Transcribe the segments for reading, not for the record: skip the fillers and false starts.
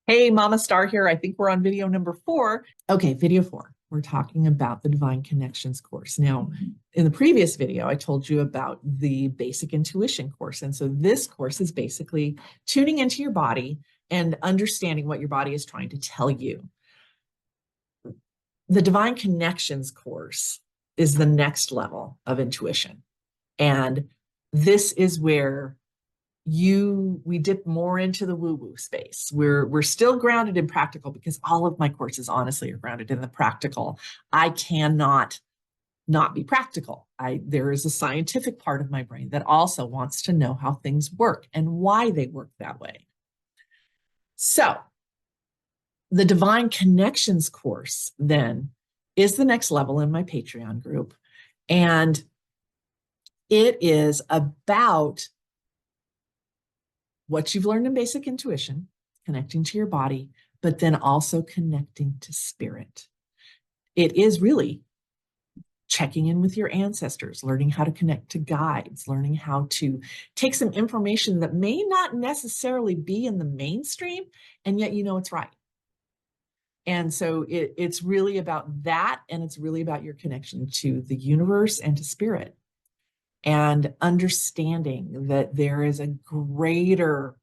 Hey, Mama Star here. I think we're on video number 4. Okay, video 4. We're talking about the Divine Connections course. Now, in the previous video, I told you about the basic intuition course. And so this course is basically tuning into your body and understanding what your body is trying to tell you. The Divine Connections course is the next level of intuition. And this is where we dip more into the woo-woo space. We're still grounded in practical because all of my courses honestly are grounded in the practical. I cannot not be practical. There is a scientific part of my brain that also wants to know how things work and why they work that way. So the Divine Connections course then is the next level in my Patreon group. And it is about what you've learned in basic intuition, connecting to your body, but then also connecting to spirit. It is really checking in with your ancestors, learning how to connect to guides, learning how to take some information that may not necessarily be in the mainstream, and yet you know it's right. And so it's really about that, and it's really about your connection to the universe and to spirit. And understanding that there is a greater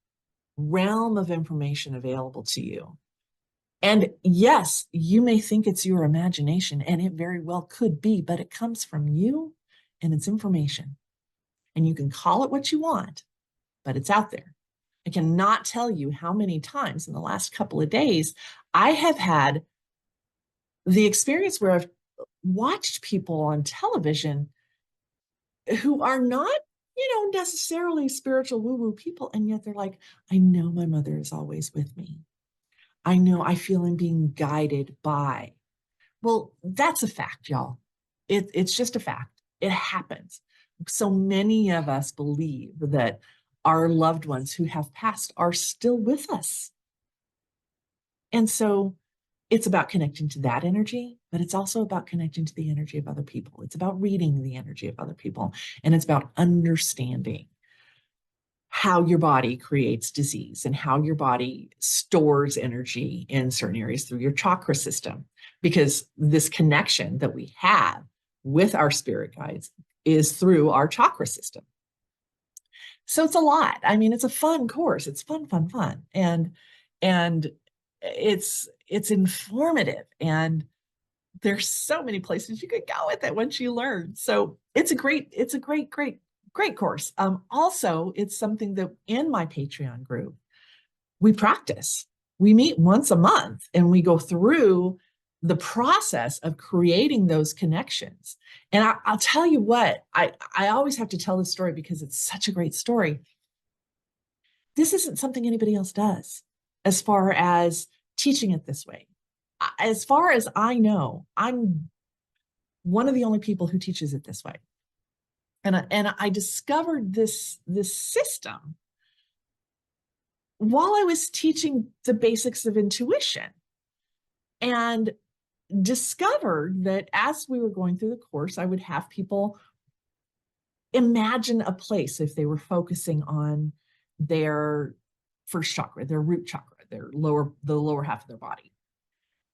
realm of information available to you. And yes, you may think it's your imagination, and it very well could be, but it comes from you and it's information. And you can call it what you want, but it's out there. I cannot tell you how many times in the last couple of days I have had the experience where I've watched people on television who are not, necessarily spiritual woo-woo people. And yet they're like, I know my mother is always with me. I know I feel I'm being guided by. Well, that's a fact, y'all. It's just a fact. It happens. So many of us believe that our loved ones who have passed are still with us. And so it's about connecting to that energy, but it's also about connecting to the energy of other people. It's about reading the energy of other people, and it's about understanding how your body creates disease and how your body stores energy in certain areas through your chakra system. Because this connection that we have with our spirit guides is through our chakra system. So it's a lot. I mean, it's a fun course. It's fun. And it's informative, and there's so many places you could go with it once you learn. So it's a great course. Also, it's something that in my Patreon group, we practice. We meet once a month and we go through the process of creating those connections. And I'll tell you what, I always have to tell this story because it's such a great story. This isn't something anybody else does as far as teaching it this way. As far as I know, I'm one of the only people who teaches it this way. And I discovered this system while I was teaching the basics of intuition, and discovered that as we were going through the course, I would have people imagine a place if they were focusing on their first chakra, their root chakra, the lower half of their body.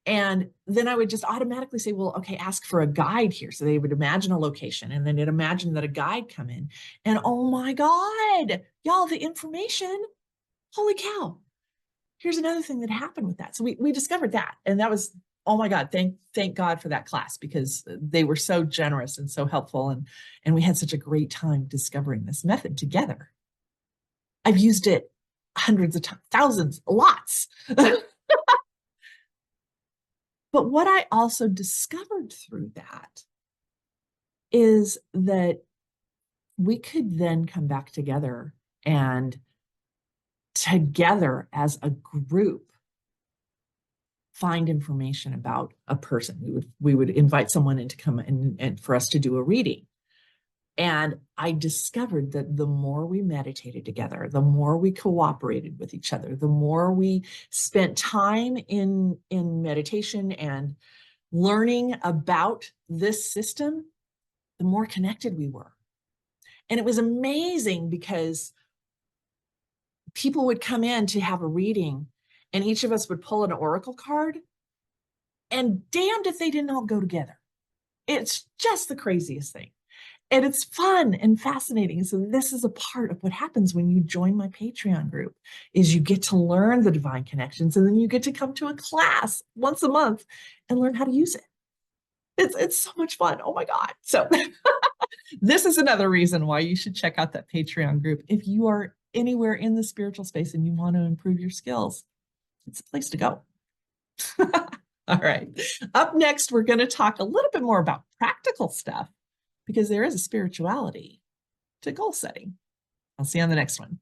And then I would just automatically say, well, okay, ask for a guide here. So they would imagine a location, and then they'd imagine that a guide come in, and oh my God, y'all, the information, holy cow. Here's another thing that happened with that. So we discovered that. And that was, oh my God, thank God for that class, because they were so generous and so helpful. And we had such a great time discovering this method together. I've used it hundreds of times, thousands, lots. But what I also discovered through that is that we could then come back together, and together as a group find information about a person. We would invite someone in to come and for us to do a reading. And I discovered that the more we meditated together, the more we cooperated with each other, the more we spent time in meditation and learning about this system, the more connected we were. And it was amazing because people would come in to have a reading, and each of us would pull an oracle card, and damned if they didn't all go together. It's just the craziest thing. And it's fun and fascinating. So this is a part of what happens when you join my Patreon group, is you get to learn the divine connections, and then you get to come to a class once a month and learn how to use it. It's so much fun. Oh my God. So this is another reason why you should check out that Patreon group. If you are anywhere in the spiritual space and you want to improve your skills, it's a place to go. All right. Up next, we're going to talk a little bit more about practical stuff, because there is a spirituality to goal setting. I'll see you on the next one.